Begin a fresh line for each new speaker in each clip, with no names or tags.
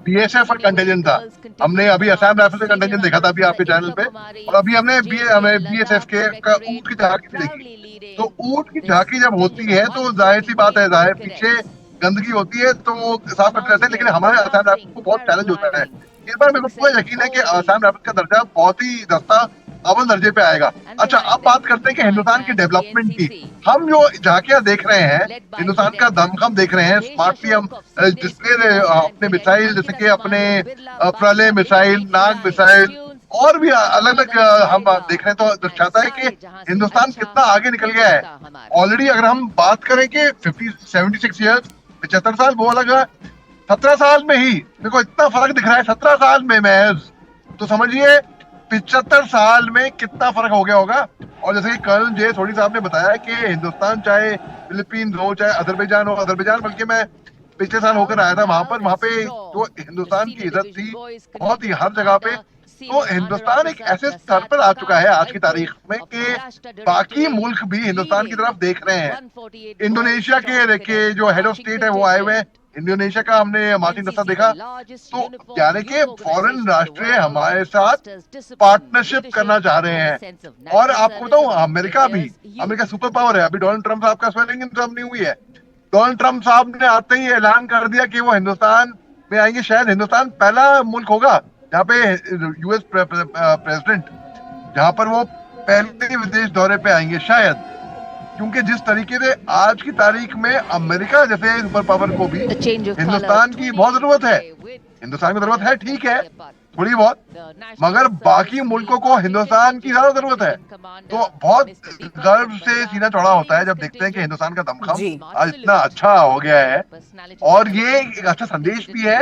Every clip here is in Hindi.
बीएसएफ कंटेंजेंट था। हमने अभी असम राइफल का कंटेंजेंट देखा था अभी आपके चैनल पे, और अभी हमने बीएसएफ के ऊंट की झांकी भी देखी। तो ऊंट की झांकी जब होती है तो जाहिर सी बात है, जाहिर पीछे गंदगी होती है तो वो साफ करते रहते हैं, लेकिन हमारे असम राइफल को बहुत चैलेंज होता है। इस बार मेरे को पूरा यकीन है कि असम राइफल का दर्जा बहुत ही दस्ता अव्वल दर्जे पे आएगा। अच्छा, अब बात करते हैं कि हिंदुस्तान की डेवलपमेंट की। हम जो झांकियां देख रहे हैं, हिंदुस्तान का दमखम देख रहे हैं, स्मार्टली हम डिस्प्ले अपने मिसाइल जैसे कि अपने प्रलय मिसाइल, नाग मिसाइल और भी अलग अलग हम देख रहे हैं, तो दर्शाता है कि हिंदुस्तान कितना आगे निकल गया है। ऑलरेडी अगर हम बात करें कि 76 ईयर्स, 75 साल वो अलग है, 17 साल में ही मेरे को इतना फर्क दिख रहा है, 17 साल में महज, तो समझिए 75 साल में कितना फर्क हो गया होगा। और जैसे कि कर्नल जे सोडी साहब ने बताया कि हिंदुस्तान चाहे फिलीपींस हो चाहे अजरबैजान हो, अजरबैजान बल्कि मैं पिछले साल होकर आया था वहां पे जो हिंदुस्तान की इज्जत थी बहुत ही हर जगह पे। तो हिंदुस्तान एक ऐसे स्तर पर आ चुका है आज की तारीख में कि बाकी मुल्क भी हिंदुस्तान की तरफ देख रहे हैं। इंडोनेशिया के देखिए जो हेड ऑफ स्टेट है वो आए हुए हैं, इंडोनेशिया का हमने मार्टिन दस्ता देखा। तो यानी कि फॉरेन राष्ट्र हमारे साथ पार्टनरशिप करना चाह रहे हैं। और आपको बताऊं, अमेरिका सुपर पावर है। अभी डोनाल्ड ट्रम्प साहब का स्वेलिंग इन ट्रम्प नहीं हुई है। डोनाल्ड ट्रम्प साहब ने आते ही ऐलान कर दिया कि वो हिंदुस्तान में आएंगे। शायद हिंदुस्तान पहला मुल्क होगा जहाँ पे यूएस प्रेसिडेंट, जहाँ पर वो पहले विदेश दौरे पे आएंगे शायद, क्योंकि जिस तरीके से आज की तारीख में अमेरिका जैसे सुपर पावर को भी हिंदुस्तान की बहुत जरूरत है। हिंदुस्तान की जरूरत है, ठीक है, थोड़ी बहुत, मगर बाकी मुल्कों को हिंदुस्तान की ज्यादा जरूरत है। तो बहुत गर्व से सीना चौड़ा होता है जब देखते हैं कि हिंदुस्तान का दमखम आज इतना अच्छा हो गया है। और ये एक अच्छा संदेश भी है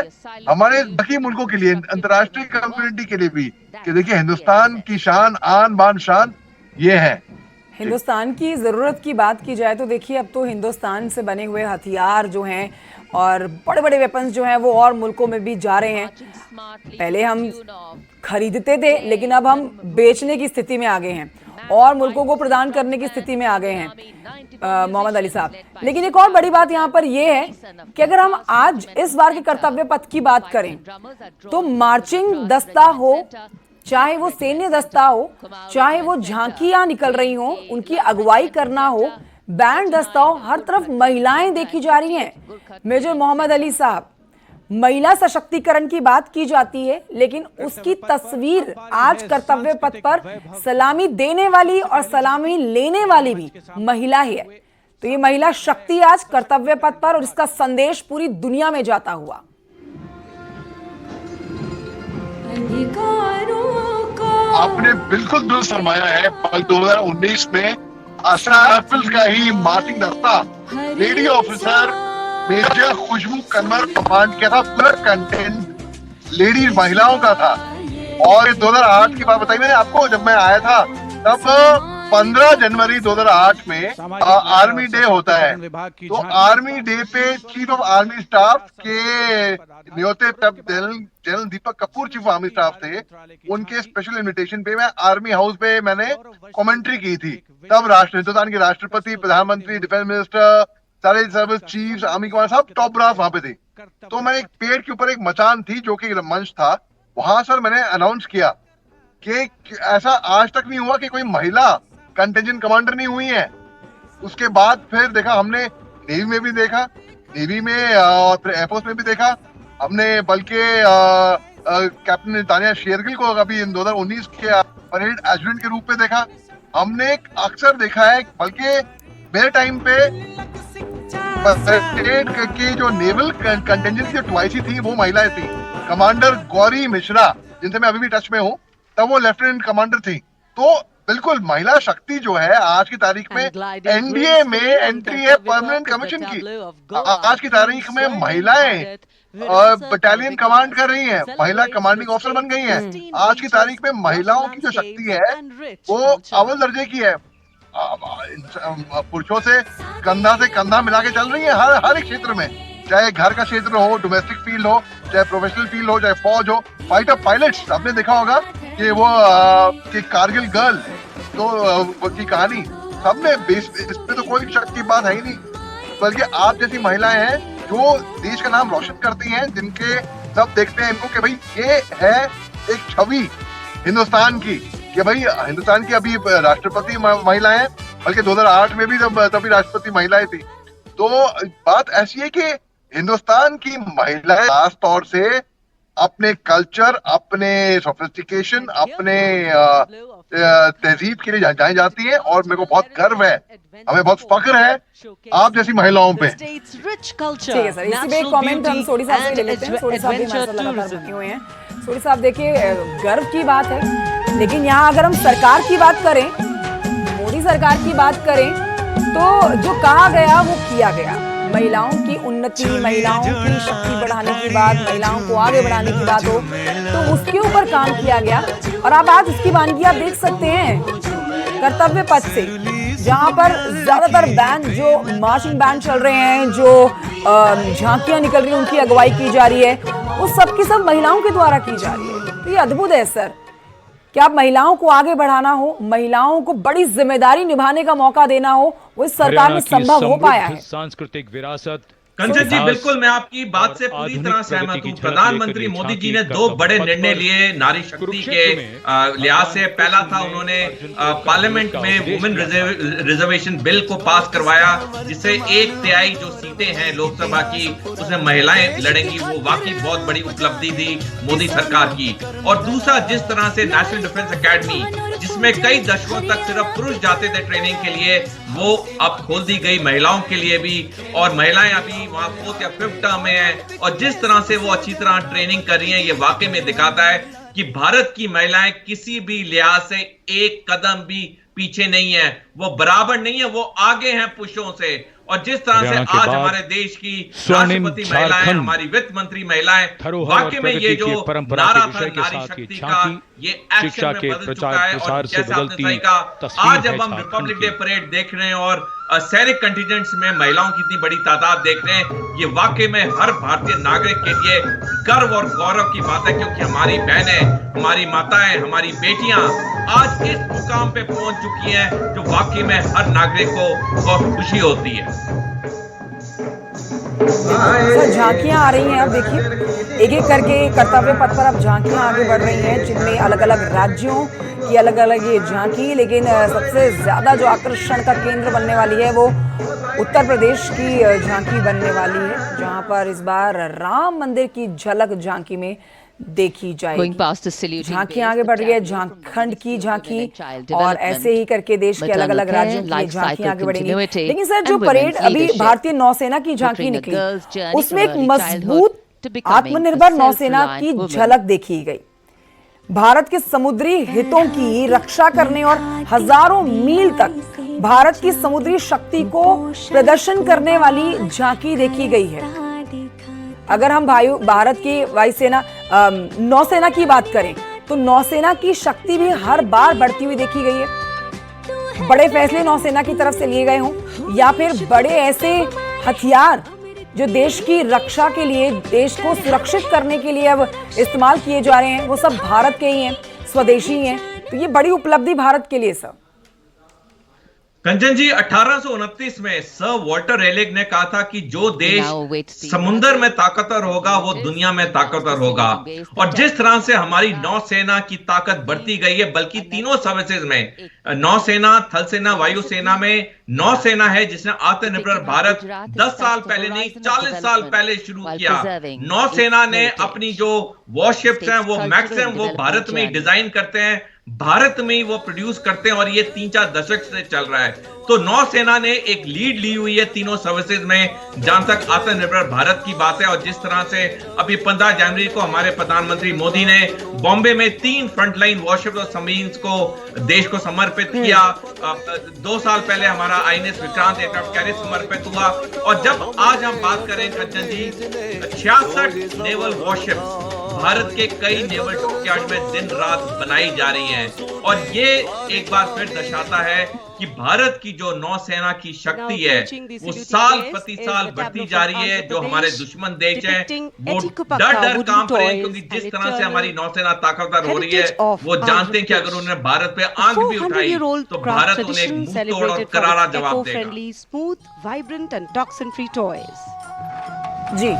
हमारे बाकी मुल्कों के लिए, अंतर्राष्ट्रीय कम्युनिटी के लिए भी, कि देखिए हिंदुस्तान की शान, आन बान शान ये है।
हिंदुस्तान की ज़रूरत की बात की जाए तो देखिए अब तो हिंदुस्तान से बने हुए हथियार जो हैं और बड़े बड़े वेपन्स जो हैं वो और मुल्कों में भी जा रहे हैं। पहले हम खरीदते थे लेकिन अब हम बेचने की स्थिति में आ गए हैं और मुल्कों को प्रदान करने की स्थिति में आ गए हैं, मोहम्मद अली साहब। लेकिन एक और बड़ी बात यहाँ पर यह है कि अगर हम आज इस बार के कर्तव्य पथ की बात करें तो मार्चिंग दस्ता हो, चाहे वो सैन्य दस्ता हो, चाहे वो झांकियां निकल रही हो, उनकी अगुवाई करना हो, बैंड दस्ता हो, हर तरफ महिलाएं देखी जा रही हैं। मेजर मोहम्मद अली साहब, महिला सशक्तिकरण की बात की जाती है लेकिन उसकी तस्वीर आज कर्तव्य पथ पर सलामी देने वाली और सलामी लेने वाली भी महिला ही है। तो ये महिला शक्ति आज कर्तव्य पथ पर और इसका संदेश पूरी दुनिया में जाता हुआ।
आपने बिल्कुल दुरुस्त फरमाया है। 2019 में असम राइफल्स का ही मार्चिंग दस्ता लेडी ऑफिसर मेजर खुशबू कन्वर कमांड किया था। पूरा कंटेंट लेडी महिलाओं का था। और 2008 की बात बताई मैंने आपको, जब मैं आया था तब 15 जनवरी 2008 में आर्मी डे होता है। तो आर्मी डे पे चीफ ऑफ आर्मी स्टाफ के न्योते तब general Deepak Kapoor chief of army staff थे। उनके स्पेशल इनविटेशन पे मैं आर्मी हाउस पे मैंने कमेंट्री की थी। तब हिंदुस्तान के राष्ट्रपति, प्रधानमंत्री, डिफेंस मिनिस्टर, सारे सर्विस चीफ, आर्मी कमांडर सब टॉप ब्रास वहां पे थे। तो मैंने एक पेड़ के ऊपर एक मचान थी जो कि मंच था, वहां सर मैंने अनाउंस किया कि ऐसा आज तक नहीं हुआ कि कोई महिला कंटिजेंट कमांडर नहीं हुई है। उसके बाद फिर देखा हमने, नेवी में भी देखा, नेवी में और एयरफोर्स में भी देखा हमने, बल्कि कैप्टन तानिया शेरगिल को अभी 2019 के परेड एडजुटेंट के रूप में देखा हमने। अक्सर देखा है, बल्कि मेरे टाइम पे परेड की जो नेवल कंटिजेंसी जो ट्वाइसी थी वो महिलाएं थी। कमांडर गौरी मिश्रा, जिनसे मैं अभी भी टच में हूँ, तब वो लेफ्टिनेंट कमांडर थी। तो बिल्कुल महिला शक्ति जो है आज की तारीख में एनडीए में एंट्री है परमानेंट कमीशन की। आज की तारीख में महिलाएं बटालियन कमांड कर रही हैं, महिला कमांडिंग ऑफिसर बन गई हैं। आज की तारीख में महिलाओं की जो शक्ति है वो अव्वल दर्जे की है। पुरुषों से कंधा मिला के चल रही है हर एक क्षेत्र में, चाहे घर का क्षेत्र हो, डोमेस्टिक फील्ड हो, चाहे प्रोफेशनल फील्ड हो, चाहे फौज हो, फाइटर पायलट्स। आपने देखा होगा कि वो कि कारगिल गर्ल तो की कहानी, सबने इस पे तो कोई शक की बात है ही नहीं। बल्कि आप जैसी महिलाएं हैं जो देश का नाम रोशन करती हैं, जिनके सब देखते हैं इनको कि भाई ये है एक छवि हिंदुस्तान की, कि भाई हिंदुस्तान की अभी राष्ट्रपति महिला है, बल्कि 2008 में भी तभी राष्ट्रपति महिलाएं थी। तो बात ऐसी है कि हिंदुस्तान की महिलाएं खास तौर से अपने कल्चर, अपने सोफिस्टिकेशन, अपने तहजीब के लिए जानी जाती है, और मेरे को बहुत गर्व है, हमें बहुत फख्र है आप जैसी महिलाओं पे।
ठीक है सर, इसी पे एक कमेंट हम सोडी साहब से ले लेते हैं। सोडी साहब भी हमारे साथ लगातार जुड़े हुए हैं। सोडी साहब देखिए, गर्व की बात है, लेकिन यहाँ अगर हम सरकार की बात करें, मोदी सरकार की बात करें, तो जो कहा गया वो किया गया। महिलाओं की उन्नति, महिलाओं की शक्ति बढ़ाने की बात, महिलाओं को आगे बढ़ाने की बात हो, तो उसके ऊपर काम किया गया। और आप आज इसकी वानगी आप देख सकते हैं कर्तव्य पथ से, जहां पर ज्यादातर बैंड, जो मार्चिंग बैंड चल रहे हैं, जो झांकियां निकल रही हैं, उनकी अगुवाई की जा रही है, वो सब की सब महिलाओं के द्वारा की जा रही है। तो ये अद्भुत है सर, कि आप महिलाओं को आगे बढ़ाना हो, महिलाओं को बड़ी जिम्मेदारी निभाने का मौका देना हो, वो इस सरकार में संभव हो पाया है।
सांस्कृतिक विरासत
कंचन जी, बिल्कुल मैं आपकी बात से पूरी तरह सहमत हूँ। प्रधानमंत्री मोदी जी ने 2 बड़े निर्णय लिए नारी शक्ति के लिहाज से। पहला था, उन्होंने पार्लियामेंट में वुमेन रिजर्वेशन बिल को पास करवाया, जिससे 1/3 जो सीटें हैं लोकसभा की उसमें महिलाएं लड़ेंगी। वो वाकई बहुत बड़ी उपलब्धि थी मोदी सरकार की। और दूसरा, जिस तरह से नेशनल डिफेंस एकेडमी, जिसमें कई दशकों तक सिर्फ पुरुष जाते थे ट्रेनिंग के लिए, वो अब खोल दी गई महिलाओं के लिए भी, और महिलाएं अभी वहां 4th या 5th टर्म में है, और जिस तरह से वो अच्छी तरह ट्रेनिंग कर रही हैं, ये वाकई में दिखाता है कि भारत की महिलाएं किसी भी लिहाज से एक कदम भी पीछे नहीं है, वो बराबर नहीं है, वो आगे हैं पुरुषों से। और जिस तरह से आज हमारे देश की राष्ट्रपति महिलाएं, हमारी वित्त मंत्री महिलाएं, वाकई में ये जो नारा था नारी शक्ति का, ये एक्शन में बदल चुका है। और जैसा आपने सही कहा, आज जब हम रिपब्लिक डे परेड देख रहे हैं और सैनिक कंटिजेंट्स में महिलाओं की इतनी बड़ी तादाद देख रहे हैं, ये वाकई में हर भारतीय नागरिक के लिए गर्व और गौरव की बात है, क्योंकि हमारी बहनें, हमारी माताएं, हमारी बेटियां आज इस मुकाम पे पहुंच चुकी हैं जो वाकई में हर नागरिक को बहुत खुशी होती है।
सर, झांकियां आ रही हैं, अब देखिए एक एक करके कर्तव्य पथ पर अब झांकियां आगे बढ़ रही हैं, जिनमें अलग अलग राज्यों की अलग अलग ये झांकी, लेकिन सबसे ज्यादा जो आकर्षण का केंद्र बनने वाली है वो उत्तर प्रदेश की झांकी बनने वाली है, जहां पर इस बार राम मंदिर की झलक झांकी में देखी जाएगी। झांकियां आगे बढ़ रही है, झारखंड की झांकी, और ऐसे ही करके देश के अलग अलग राज्यों की झांकियां आगे बढ़ेंगी। लेकिन सर, जो परेड अभी भारतीय नौसेना की झांकी निकली, उसमें एक मजबूत आत्मनिर्भर नौसेना की झलक देखी गई। भारत के समुद्री हितों की रक्षा करने और हजारों मील तक भारत की समुद्री शक्ति को प्रदर्शन करने वाली झांकी देखी गई है। अगर हम भारत की वायुसेना, नौसेना की बात करें, तो नौसेना की शक्ति भी हर बार बढ़ती हुई देखी गई है। बड़े फैसले नौसेना की तरफ से लिए गए हों, या फिर बड़े ऐसे हथियार जो देश की रक्षा के लिए, देश को सुरक्षित करने के लिए अब इस्तेमाल किए जा रहे हैं, वो सब भारत के ही हैं, स्वदेशी हैं। तो ये बड़ी उपलब्धि भारत के लिए सर।
कंचन जी, 1829 में सर वॉल्टर रेलिग ने कहा था कि जो देश समुद्र में ताकतवर होगा वो दुनिया में ताकतवर होगा। और जिस तरह से हमारी नौसेना की ताकत बढ़ती गई है, बल्कि तीनों सर्विसेज में, नौसेना, थल सेना, वायुसेना में नौसेना है जिसने आत्मनिर्भर भारत 10 साल पहले नहीं 40 साल पहले शुरू किया। नौसेना ने अपनी जो वॉरशिप्स हैं वो मैक्सिमम वो भारत में ही डिजाइन करते हैं, भारत में ही वो प्रोड्यूस करते हैं, और ये 3-4 दशक से चल रहा है। तो नौसेना ने एक लीड ली हुई है तीनों सर्विसेज में, जहां तक आत्मनिर्भर भारत की बात है। और जिस तरह से अभी 15 जनवरी को हमारे प्रधानमंत्री मोदी ने बॉम्बे में 3 फ्रंटलाइन वॉरशिप्स और सबमरीन्स को देश को समर्पित किया। 2 साल पहले हमारा INS विक्रांत एयरक्राफ्ट कैरियर समर्पित हुआ। और जब आज हम बात करें कंचन जी, 66 नेवल वॉरशिप्स भारत के कई नेवल डॉकयार्ड में दिन रात बनाई जा रही हैं। और ये एक बार फिर दर्शाता है कि भारत की जो नौसेना की शक्ति है वो साल प्रति साल बढ़ती जा रही है। जो हमारे दुश्मन देश हैं वो डर डर काम कर रहे हैं, क्योंकि जिस तरह से हमारी नौसेना ताकतवर हो रही है, वो जानते हैं कि अगर उन्होंने भारत पे आंख भी उठाई तो भारत उन्हें एक मुंह तोड़ और करारा जवाब देगा।
Smooth, vibrant and toxin free toys.
जी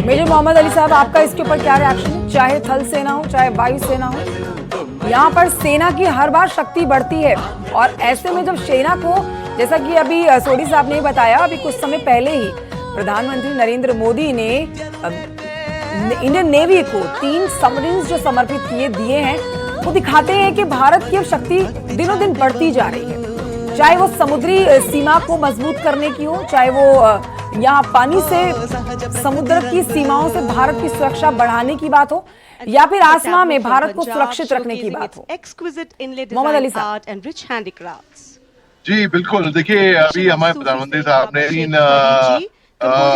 मेजर मोहम्मद अली साहब, आपका इसके ऊपर क्या रिएक्शन? चाहे थल सेना हो, चाहे वायु सेना हो, यहाँ पर सेना की हर बार शक्ति बढ़ती है और ऐसे में जब सेना को, जैसा कि अभी सोडी साहब ने बताया, अभी कुछ समय पहले ही प्रधानमंत्री नरेंद्र मोदी ने इंडियन नेवी को 3 सबमरीन्स जो समर्पित दिए हैं, वो दिखाते हैं कि भारत की शक्ति दिनों दिन बढ़ती जा रही है। चाहे वो समुद्री सीमा को मजबूत करने की हो, चाहे वो यहाँ पानी से समुद्र की सीमाओं से भारत की सुरक्षा बढ़ाने की बात हो, या फिर आसमान में भारत को सुरक्षित रखने की बात हो। मोहम्मद अली साहब।
जी बिल्कुल, देखिए अभी हमारे प्रधानमंत्री साहब ने 3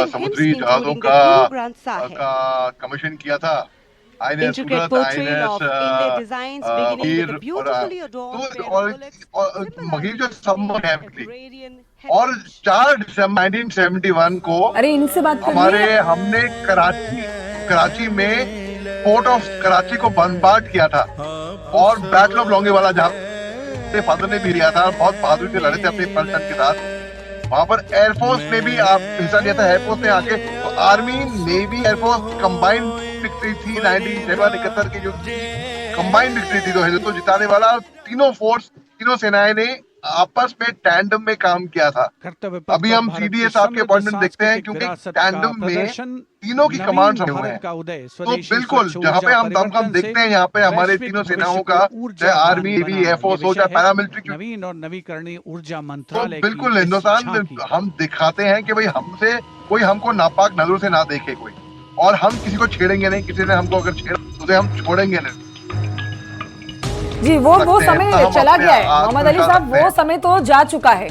समुद्री जहाजों का कमीशन किया था।
Intricate portrayal of Indian designs beginning with a beautifully adorned
मगीर जो सबमरीन है, और 4 दिसंबर 1971 को
अरे इनसे बात
हमने कराची में पोर्ट ऑफ कराची को बमबार्ड किया था, और बैटल ऑफ लोंगेवाला जहाँ फादर ने भी लिया था, बहुत बहादुरी से लड़े थे अपने पलटन के साथ। वहाँ पर एयरफोर्स ने भी आप हिस्सा लिया था, एयरफोर्स ने आके, तो army navy air force combined victory थी 1971 की, जो कंबाइंड विक्ट्री थी, तो हिंदुत्व जिताने वाला तीनों सेनाएं ने आपस में टैंडम में काम किया था। अभी हम सीडीए साहब के अपॉइंटमेंट देखते हैं, क्योंकि टैंडम में तीनों की कमांड हुए हैं। तो बिल्कुल जहाँ पे हम दमखम देखते हैं, यहाँ पे हमारे तीनों सेनाओं का, चाहे आर्मी, नेवी, एयरफोर्स हो, चाहे पैरामिलिट्री,
नवीन और नवीकरणीय ऊर्जा मंत्रालय,
तो बिल्कुल हिंदुस्तान हम दिखाते हैं कि भाई हमसे कोई हमको नापाक नजरों से ना देखे कोई, और हम किसी को छेड़ेंगे नहीं, किसी ने हमको अगर छेड़ा तो हम छोड़ेंगे नहीं।
जी वो समय चला गया है मोहम्मद अली साहब, वो समय तो जा चुका है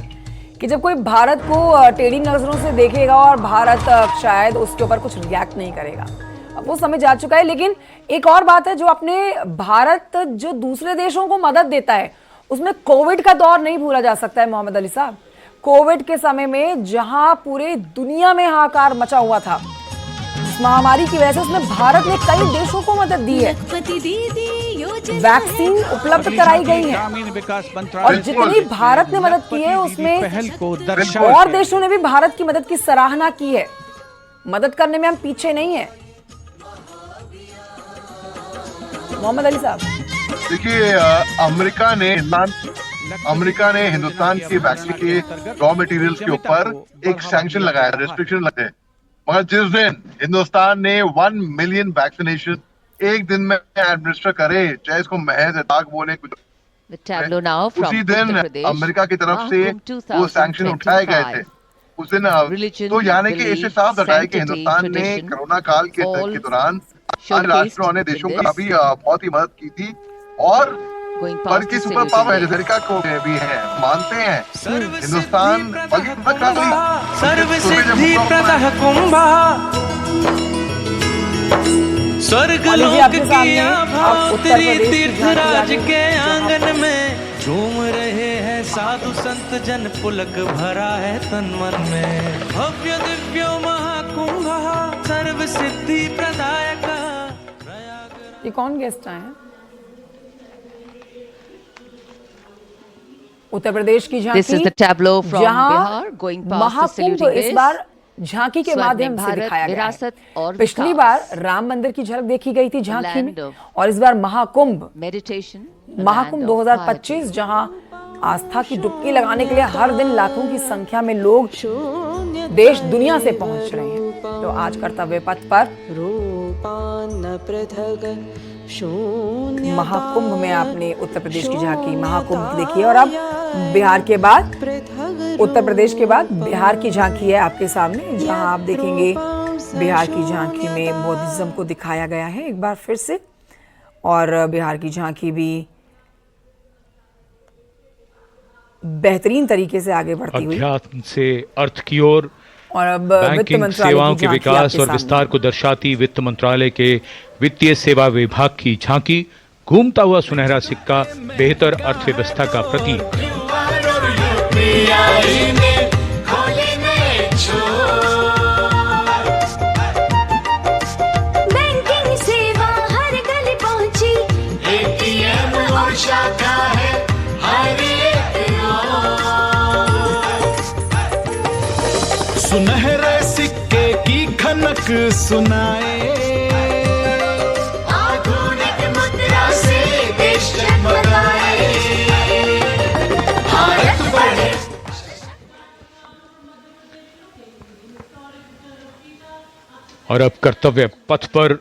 कि जब कोई भारत को टेढ़ी नजरों से देखेगा और भारत शायद उसके ऊपर कुछ रिएक्ट नहीं करेगा। अब वो समय जा चुका है। लेकिन एक और बात है, जो अपने भारत जो दूसरे देशों को मदद देता है, उसमें कोविड का दौर नहीं भूला जा सकता है मोहम्मद अली साहब। कोविड के समय में जहां पूरे दुनिया में हाहाकार मचा हुआ था इस महामारी की वजह से, उसमें भारत ने कई देशों को मदद दी है, वैक्सीन उपलब्ध कराई गई है, और जितनी भारत ने मदद की है उसमें और देशों ने भी भारत की मदद की सराहना की है। मदद करने में हम पीछे नहीं है मोहम्मद अली साहब।
देखिए अमेरिका ने हिंदुस्तान की वैक्सीन के रॉ मटेरियल्स के ऊपर एक सैंक्शन लगाया, रेस्ट्रिक्शन लगे, मगर जिस दिन हिंदुस्तान ने 1 मिलियन वैक्सीनेशन एक दिन में एडमिनिस्टर करे, चाहे इसको महज इताक बोले कुछ, उसी दिन अमेरिका की तरफ से वो सैंक्शन उठाए गए थे उस दिन। तो यानी कि इससे साफ बताया कि हिंदुस्तान ने कोरोना काल के दौरान अन्य राष्ट्रों, अन्य देशों का भी बहुत ही मदद की थी, और बल्कि सुपर पावर अमेरिका को भी है, मानते हैं हिंदुस्तान
सर्वसिद्धि प्रदः कुंभा स्वर्गलोक की आभा तेरी तीर्थराज के आंगन में झूम रहे हैं साधु संत जन, पुलक भरा है तन मन में, भव्य दिव्यो महाकुंभ सर्व सिद्धि प्रदायक।
ये कौन गेस्ट आए हैं? उत्तर प्रदेश की झांकी, जहां महाकुंभ इस बार झांकी के माध्यम से दिखाया गया है। पिछली बार राम मंदिर की झलक देखी गई थी झांकी में, और इस बार महाकुंभ 2025, जहां आस्था की डुबकी लगाने के लिए हर दिन लाखों की संख्या में लोग देश दुनिया से पहुंच रहे हैं। तो आज कर्तव्य पथ पर महाकुंभ में आपने उत्तर प्रदेश की झांकी, महाकुंभ देखी है, और अब बिहार के बाद, उत्तर प्रदेश के बाद बिहार की झांकी है आपके सामने, जहां आप देखेंगे बिहार की झांकी में बौद्धिज्म को दिखाया गया है एक बार फिर से, और बिहार की झांकी भी बेहतरीन तरीके से आगे बढ़ती हुई
अध्यात्म से अर्थ की ओर,
और अब
बैंकिंग सेवाओं के विकास और विस्तार को दर्शाती वित्त मंत्रालय के वित्तीय सेवा विभाग की झांकी, घूमता हुआ सुनहरा सिक्का, बेहतर अर्थव्यवस्था का प्रतीक।
बैंकिंग सेवा हर गली पहुंची, एटीएम और शाखा है हर एक ओर।
सुनहरे सिक्के की खनक सुनाए।
आधुनिक मुद्रा से देश जगमगाए, भारत बढ़े।
और अब कर्तव्य पथ पर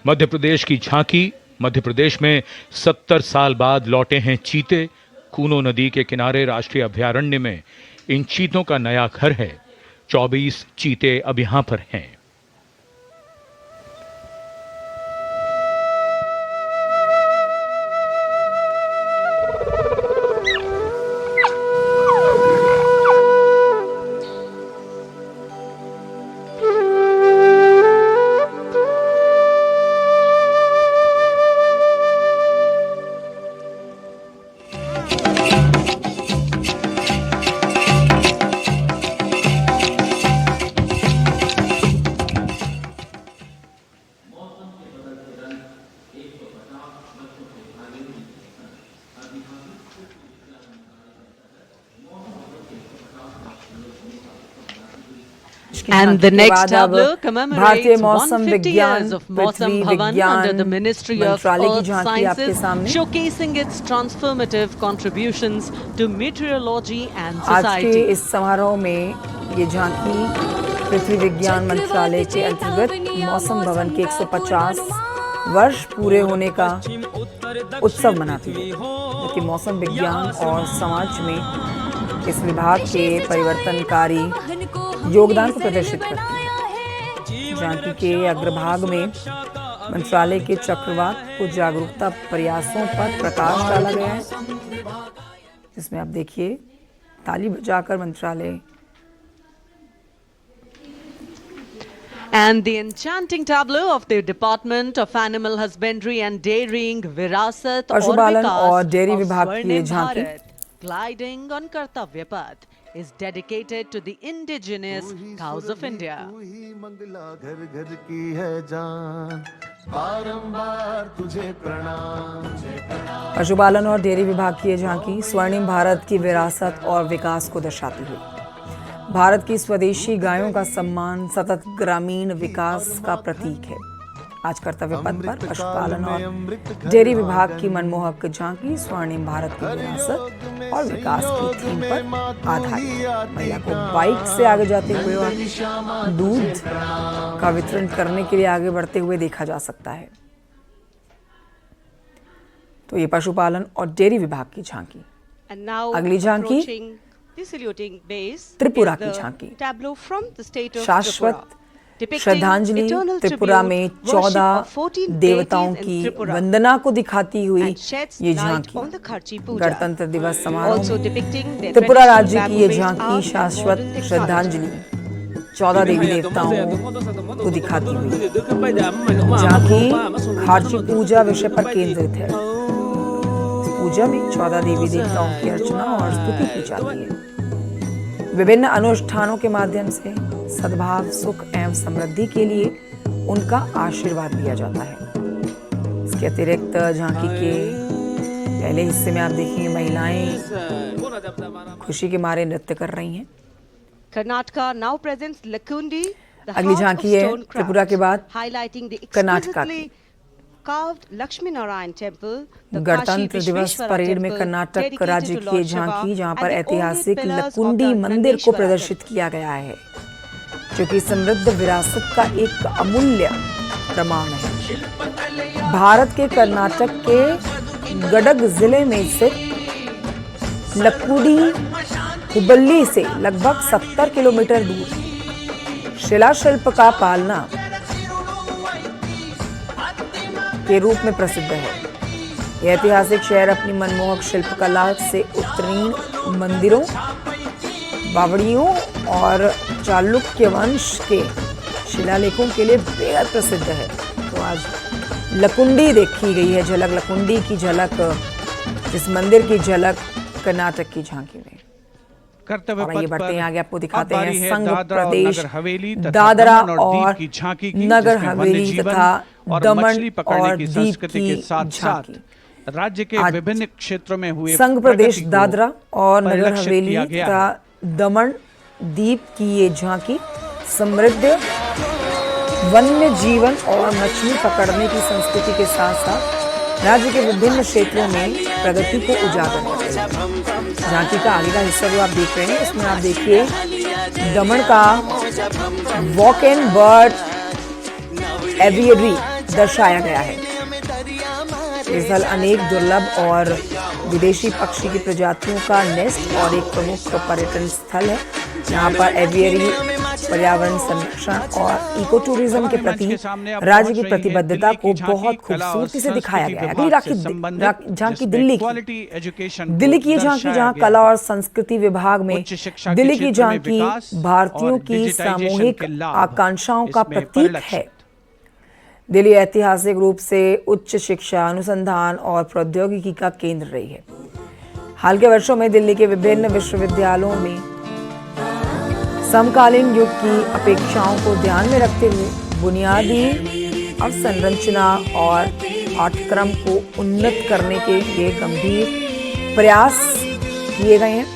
मध्य प्रदेश की झांकी। मध्य प्रदेश में 70 साल बाद लौटे हैं चीते। कूनो नदी के किनारे राष्ट्रीय अभयारण्य में इन चीतों का नया घर है। 24 चीते अब यहां पर हैं।
And the next tableau
भारतीय
commemorates
मौसम
150
विज्ञान
years of Mausam
Prithvi
Bhavan
विज्ञान
under the Ministry of
मंत्रालय की
Earth
झांकी आपके
Sciences,
सामने।
showcasing its transformative contributions to meteorology and
आज के
society.
इस समारोह में ये झांकी पृथ्वी विज्ञान मंत्रालय के अंतर्गत मौसम भवन के 150 वर्ष पूरे होने का उत्सव मनाती है, जबकि मौसम विज्ञान और समाज में इस विभाग के परिवर्तनकारी योगदान को प्रदर्शित करती है। झांकी के अग्रभाग में मंत्रालय के चक्रवात को जागरूकता प्रयासों पर प्रकाश डाला गया है, जिसमें आप देखिए ताली बजाकर मंत्रालय।
And the enchanting tableau of the Department of Animal Husbandry and Dairying, Virasat और
पशुपालन और
विकास
डेयरी
of
विभाग की ये
स्वर्णिम
झांकी
भारत, gliding on कर्तव्य पथ, is dedicated to the indigenous cows of India.
Mangla घर घर की है जान, बारंबार तुझे प्रणाम।
पशुपालन और डेयरी विभाग की ये झांकी स्वर्णिम भारत की विरासत और विकास को दर्शाती हुई भारत की स्वदेशी गायों का सम्मान सतत ग्रामीण विकास का प्रतीक है। आज कर्तव्य पथ पर पशुपालन और डेयरी विभाग की मनमोहक झांकी स्वर्णिम भारत की विरासत और विकास की थीम पर आधारित। महिला को बाइक से आगे जाते हुए और दूध का वितरण करने के लिए आगे बढ़ते हुए देखा जा सकता है। तो ये पशुपालन और डेयरी विभाग की झांकी।
And now
अगली झांकी
approaching the saluting base
Tripura
is
की
the
झांकी।
tableau from the state of
शाश्वत
Tripura, depicting
श्रद्धांजलि
eternal
त्रिपुरा
tribute,
में
worship
14
of 14
देवताओं
deities in
की
Tripura,
वंदना को दिखाती हुई
and sheds
ये
light
झांकी
on the Kharchi Puja.
गणतंत्र दिवस समारोह
Also
में
depicting the
त्रिपुरा
traditional
राज्य की ये
bamboo-based
झांकी
art and
शाश्वत
modern technology.
श्रद्धांजलि 14 देवी देवताओं को दिखाती हुई झांकी खारची पूजा विषय पर केंद्रित है। इस पूजा में 14 देवी देवताओं की अर्चना और स्तुति की जाती है। विभिन्न अनुष्ठानों के माध्यम से सद्भाव, सुख एवं समृद्धि के लिए उनका आशीर्वाद दिया जाता है। इसके अतिरिक्त झांकी के पहले हिस्से में आप देखिए महिलाएं खुशी के मारे नृत्य कर रही हैं।
Karnataka now presents Lakundi, the
अगली
heart of
झांकी है
stone
त्रिपुरा के बाद
craft, highlighting the
Karnataka
exquisitely
की।
carved Lakshmi Narayan temple, the
गणतंत्र
Kashi
दिवस
Vishweshwara
परेड में
temple,
कर्नाटक
dedicated
राज्य
to
की
Lord
ये
Shiva,
झांकी जहां
and
पर
the
ऐतिहासिक
old pillars of
Lakkundi
the
मंदिर को
Nandeshwara
प्रदर्शित किया गया है, जो कि समृद्ध विरासत का एक अमूल्य प्रमाण है। भारत के कर्नाटक के गडग जिले में स्थित लकुडी हुबल्ली से लगभग 70 किलोमीटर दूर शिलाशिल्प का पालना के रूप में प्रसिद्ध है। यह ऐतिहासिक शहर अपनी मनमोहक शिल्पकला से उत्तीर्ण मंदिरों, बावड़ियों और चालुक्य वंश के शिलालेखों के लिए बेहद प्रसिद्ध है। तो आज लकुंडी देखी गई है, झलक लकुंडी की झलक, इस मंदिर की झलक कर्नाटक की झांकी में।
कर्तव्य
और ये
पथ
बढ़ते हैं
पर
आगे, आपको
अब
दिखाते
बारी
हैं
है
संघ
दादरा और
प्रदेश
नगर हवेली तथा
दादरा
दमन
और
दीव की झांकी की,
नगर
जिसमें
हवेली
वन्यजीवन
तथा
और
दमन
मछली पकड़ने
और
की
दीव
संस्कृति के
की
साथ साथ
झांकी।
राज्य के
आज
विभिन्न क्षेत्रों में हुए
संघ प्रदेश
प्रगति को
दादरा और नगर
परिलक्षित
हवेली
किया गया
तथा दमन दीव की ये झांकी समृद्ध वन्य जीवन और मछली पकड़ने की संस्कृति के साथ साथ राज्य के विभिन्न क्षेत्रों में प्रगति को उजागर करते हैं। झांकी का आगे का हिस्सा जो आप देख रहे हैं, इसमें आप देखिए दमन का वॉक एंड बर्ड एवियरी दर्शाया गया है। ये स्थल अनेक दुर्लभ और विदेशी पक्षी की प्रजातियों का नेस्ट और एक प्रमुख पर्यटन स्थल है। यहाँ पर एवियरी पर्यावरण संरक्षण और इको टूरिज्म के प्रति राज्य की प्रतिबद्धता को बहुत खूबसूरती से दिखाया गया है। अगली झांकी दिल्ली की झांकी, जहां कला और संस्कृति विभाग में दिल्ली की झांकी भारतीयों की सामूहिक आकांक्षाओं का प्रतीक है। दिल्ली ऐतिहासिक रूप से उच्च शिक्षा, अनुसंधान और प्रौद्योगिकी का केंद्र रही है। हाल के वर्षों में दिल्ली के विभिन्न विश्वविद्यालयों में समकालीन युग की अपेक्षाओं को ध्यान में रखते हुए बुनियादी अवसंरचना और पाठ्यक्रम को उन्नत करने के लिए गंभीर प्रयास किए गए हैं।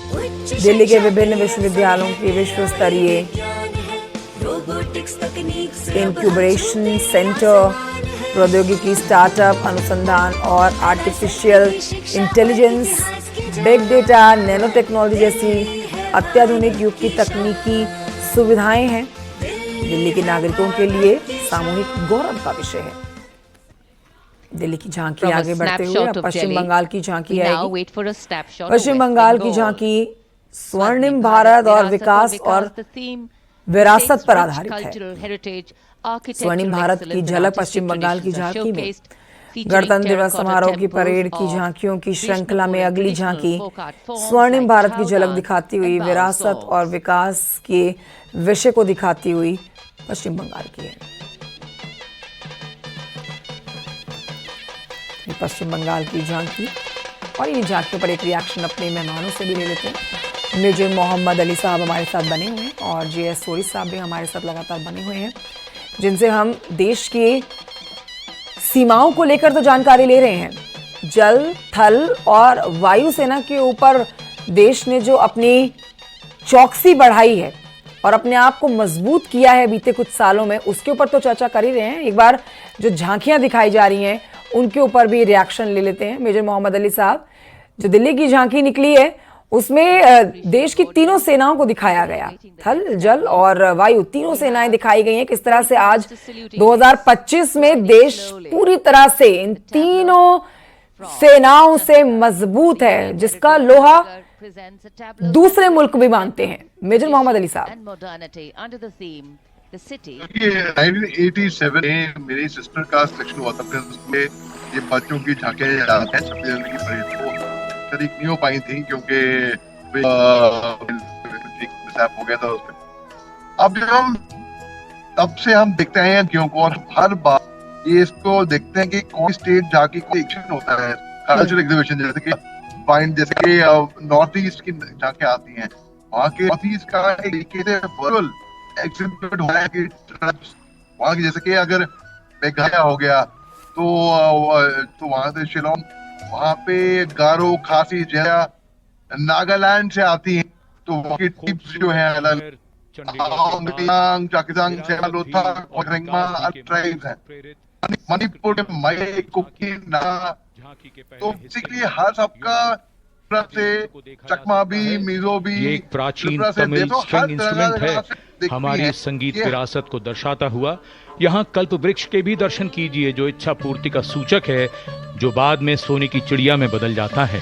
दिल्ली के विभिन्न विश्वविद्यालयों के विश्व स्तरीय इंक्यूबेशन सेंटर, प्रौद्योगिकी, स्टार्टअप, अनुसंधान और artificial intelligence, big data, nano technology जैसी अत्याधुनिक युग की तकनीकी सुविधाएं हैं। दिल्ली के नागरिकों के लिए सामूहिक गौरव का विषय है। दिल्ली की झांकी आगे बढ़ते हुए अब पश्चिम बंगाल की झांकी आएगी। पश्चिम बंगाल की झांकी स्वर्णिम भारत और विकास और विरासत पर आधारित है। स्वर्णिम भारत की झलक पश्चिम बंगाल की झांकी में गणतंत्र दिवस समारोह की परेड की झांकियों की श्रृंखला में अगली झांकी स्वर्णिम भारत की झलक दिखाती हुई विरासत और विकास के विषय को दिखाती हुई पश्चिम बंगाल की है। पश्चिम बंगाल की झांकी और इन झांकियों पर एक रिएक्शन अपने मेहमानों से भी ले लेते हैं। मेजर मोहम्मद अली साहब हमारे साथ बने हुए हैं और JS सोरी साहब भी हमारे साथ लगातार बने हुए हैं, जिनसे हम देश की सीमाओं को लेकर तो जानकारी ले रहे हैं। जल, थल और वायु सेना के ऊपर देश ने जो अपनी चौकसी बढ़ाई है और अपने आप को मजबूत किया है बीते कुछ सालों में, उसके ऊपर तो चर्चा कर ही रहे हैं। एक बार जो झांकियां दिखाई जा रही हैं उनके ऊपर भी रिएक्शन ले लेते हैं। मेजर मोहम्मद अली साहब, जो दिल्ली की झांकी निकली है उसमें देश की तीनों सेनाओं को दिखाया गया, थल, जल और वायु, तीनों सेनाएं दिखाई गई हैं। किस तरह से आज 2025 में देश पूरी तरह से इन तीनों सेनाओं से मजबूत है, जिसका लोहा दूसरे मुल्क भी मानते हैं। मेजर मोहम्मद अली साहब,
1987 में मेरी सिस्टर का सिलेक्शन हुआ था, उसमें ये बच्चों की झांकियां जाते हैं 26 जनवरी की परेड को तरीक नहीं हो पाई थी क्योंकि हो गया था उसमें। अब जब हम तब से हम देखते हैं क्यों को, और हर बार ये इसको देखते हैं कि कौन स्टेट जाके कोई एक्शन होता है, कल्चरल एग्जीबिशन, जैसे कि पॉइंट, जैसे कि नॉर्थ ईस्ट की झांकियां आती हैं, वहाँ के नॉर्थ ईस्ट का एक तरीके से वर्चुअल एग्जिबिट हो रहा है कि वहाँ की, जैसे कि अगर मेघालय हो गया तो वहाँ से शिलोंग, वहाँ पे गारो, खासी, जया, नागालैंड से आती हैं, तो वहाँ की टिप्स जो है अलग ट्राइब्स हैं। मणिपुर में मई, कुकी, ना, तो बेसिकली हर सबका तरफ से चकमा भी, मिजो भी,
ये एक प्राचीन तमिल स्ट्रिंग इंस्ट्रूमेंट है, हमारी संगीत विरासत को दर्शाता हुआ। यहाँ कल्प वृक्ष के भी दर्शन कीजिए, जो इच्छा पूर्ति का सूचक है, जो बाद में सोने की चिड़िया में बदल जाता है।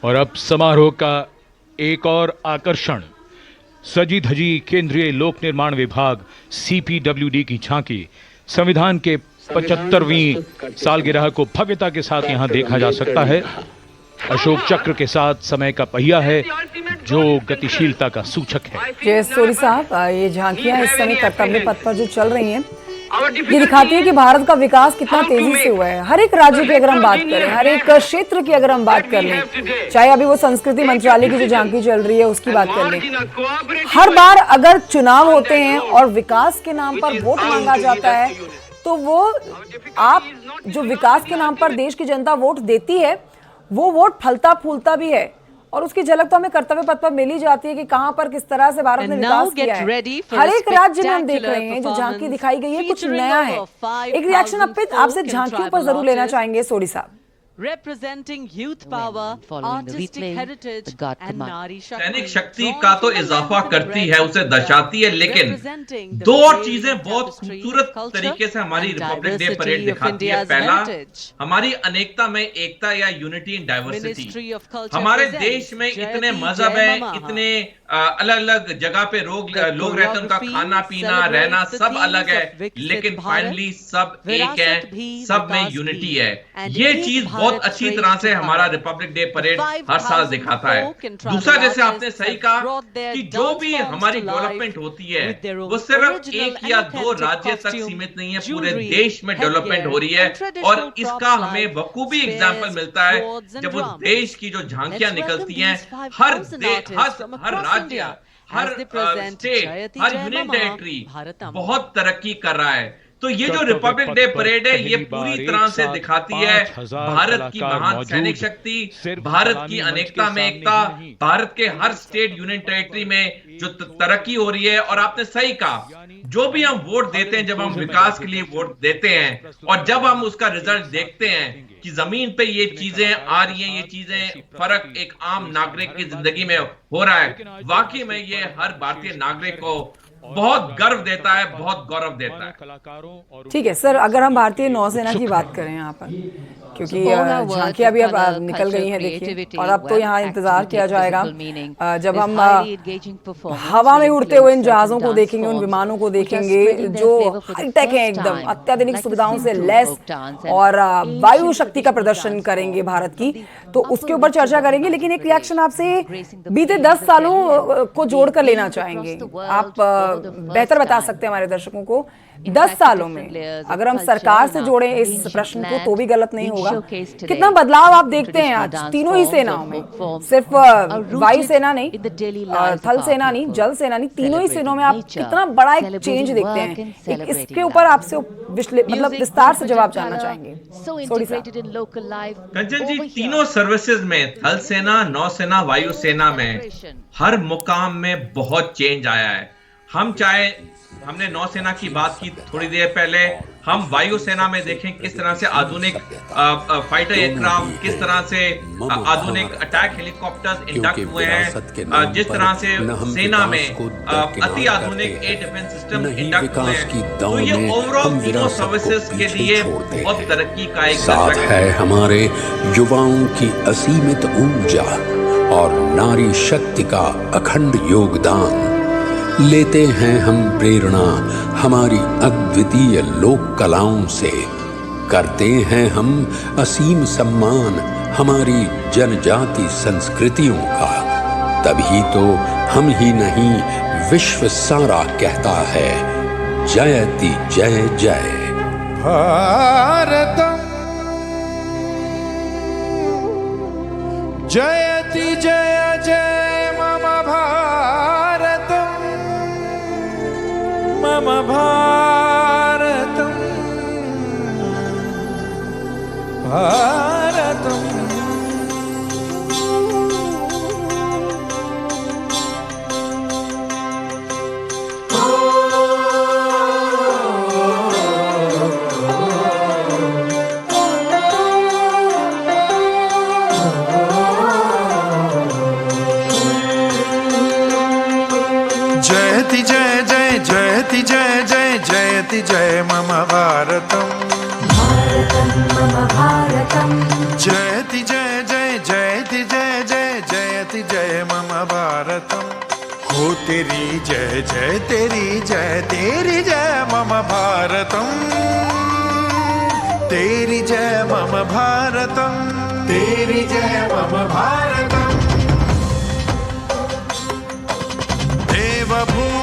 और अब समारोह का एक और आकर्षण, सजी धजी केंद्रीय लोक निर्माण विभाग CPWD की झांकी संविधान के 75वीं सालगिरह को भव्यता के साथ यहाँ देखा जा सकता है। अशोक चक्र के साथ समय का पहिया है जो गतिशीलता का सूचक है।
जय सोरी साहब, ये झांकियां इस समय कर्तव्य पथ पर जो चल रही हैं ये दिखाती है कि भारत का विकास कितना तेजी से हुआ है। हर एक राज्य की अगर हम बात करें, हर एक क्षेत्र की अगर हम बात कर लें, चाहे अभी वो संस्कृति मंत्रालय की जो झांकी चल रही है उसकी बात कर लें, हर बार अगर चुनाव होते हैं और विकास के नाम पर वोट मांगा जाता है तो वो आप जो विकास के नाम पर देश की जनता वोट देती है वो वोट फलता फूलता भी है और उसकी झलक तो हमें कर्तव्य पथ पर मिल ही जाती है कि कहां पर किस तरह से भारत ने विकास किया है। हर एक राज्य में हम देख रहे हैं जो झांकी दिखाई गई है कुछ नया है। एक रिएक्शन आपसे झांकियों पर जरूर लेना चाहेंगे सोडी साहब।
representing youth power, artistic heritage and nari
सैनिक शक्ति का तो इजाफा करती है, उसे दर्शाती है, लेकिन दो और चीजें बहुत खूबसूरत तरीके से हमारी रिपब्लिक डे परेड दिखाती है। पहला, हमारी अनेकता में एकता या यूनिटी इन डाइवर्सिटी। हमारे देश में इतने मजहब हैं, इतने अलग अलग जगह पे लोग रहते हैं, उनका खाना पीना रहना सब अलग है, लेकिन फाइनली सब एक है, सब में यूनिटी है। ये चीज बहुत अच्छी तरह से हमारा रिपब्लिक डे परेड हर साल दिखाता है। दूसरा, जैसे आपने सही कहा कि जो भी हमारी डेवलपमेंट होती है वो सिर्फ एक या दो राज्य तक सीमित नहीं है, पूरे देश में डेवलपमेंट हो रही है। और इसका हमें बखूबी एग्जाम्पल मिलता है जब उस देश की जो झांकियां निकलती हैं, हर राज्य, हर स्टेट, हर यूनियन टेरिटरी बहुत तरक्की कर रहा है। तो ये जो रिपब्लिक डे परेड है ये पूरी तरह से दिखाती है भारत की महान सैनिक शक्ति, भारत की अनेकता में एकता, भारत के हर स्टेट यूनियन टेरिटरी में जो तरक्की हो रही है। और आपने सही कहा, जो भी हम वोट देते हैं, जब हम विकास के लिए वोट देते हैं और जब हम उसका रिजल्ट देखते हैं कि जमीन पे ये चीजें आ रही हैं, ये चीजें फर्क एक आम नागरिक की जिंदगी में हो रहा है, वाकई में ये हर भारतीय नागरिक को बहुत गर्व देता है, बहुत गौरव देता है।
ठीक है सर, अगर हम भारतीय नौसेना की बात करें यहाँ पर, क्योंकि झांकियां भी अब निकल गई हैं देखिए, और अब तो यहाँ इंतजार किया जाएगा जब हम हवा में उड़ते हुए इन जहाजों को देखेंगे, उन विमानों को देखेंगे जो हाईटेक है, एकदम अत्याधुनिक सुविधाओं से लैस और वायु शक्ति का प्रदर्शन करेंगे भारत की, तो उसके ऊपर चर्चा करेंगे। लेकिन एक रिएक्शन आपसे बीते 10 सालों को जोड़कर लेना चाहेंगे। आप बेहतर बता सकते हैं हमारे दर्शकों को, 10 सालों में अगर हम सरकार से जोड़ें इस प्रश्न को तो भी गलत नहीं होगा, कितना बदलाव आप देखते हैं आज तीनों ही सेनाओं में, सिर्फ वायु सेना नहीं, थल सेना नहीं, जल सेना नहीं, तीनों ही सेनाओं में आप कितना बड़ा एक चेंज देखते हैं। इसके ऊपर आपसे मतलब विस्तार से जवाब जानना चाहेंगे।
कंचन जी, तीनों सर्विसेज में, थल सेना, नौसेना, वायु सेना में हर मुकाम में बहुत चेंज आया है। हमने नौसेना की बात की थोड़ी देर पहले, हम वायु सेना में देखें किस तरह से आधुनिक फाइटर एयरक्राफ्ट, किस तरह से आधुनिक अटैक हेलीकॉप्टर्स इंडक्ट हुए हैं, जिस तरह से सेना में अति आधुनिक एयर डिफेंस सिस्टम इंडक्ट हुए हैं। तो ये ओवरऑल तीनों सर्विसेज के लिए बहुत तरक्की का एक
साथ है हमारे युवाओं की असीमित ऊर्जा और नारी शक्ति का अखंड योगदान। लेते हैं हम प्रेरणा हमारी अद्वितीय लोक कलाओं से, करते हैं हम असीम सम्मान हमारी जनजाति संस्कृतियों का। तभी तो हम ही नहीं, विश्व सारा कहता है जयति जय जय
भारतम, जयति जय जय मम भारतम, मम भारतम, भारतम। जयति जय जय, जयति जय जय, जयति जय मम भारतम,
भारतं मम भारतं,
जयति जय जय, जयति जय जय, जयति जय मम भारतम। हो तेरी जय जय, तेरी जय, तेरी जय मम भारतम। तेरी जय मम भारतम, तेरी जय मम भारतम। देवभूमि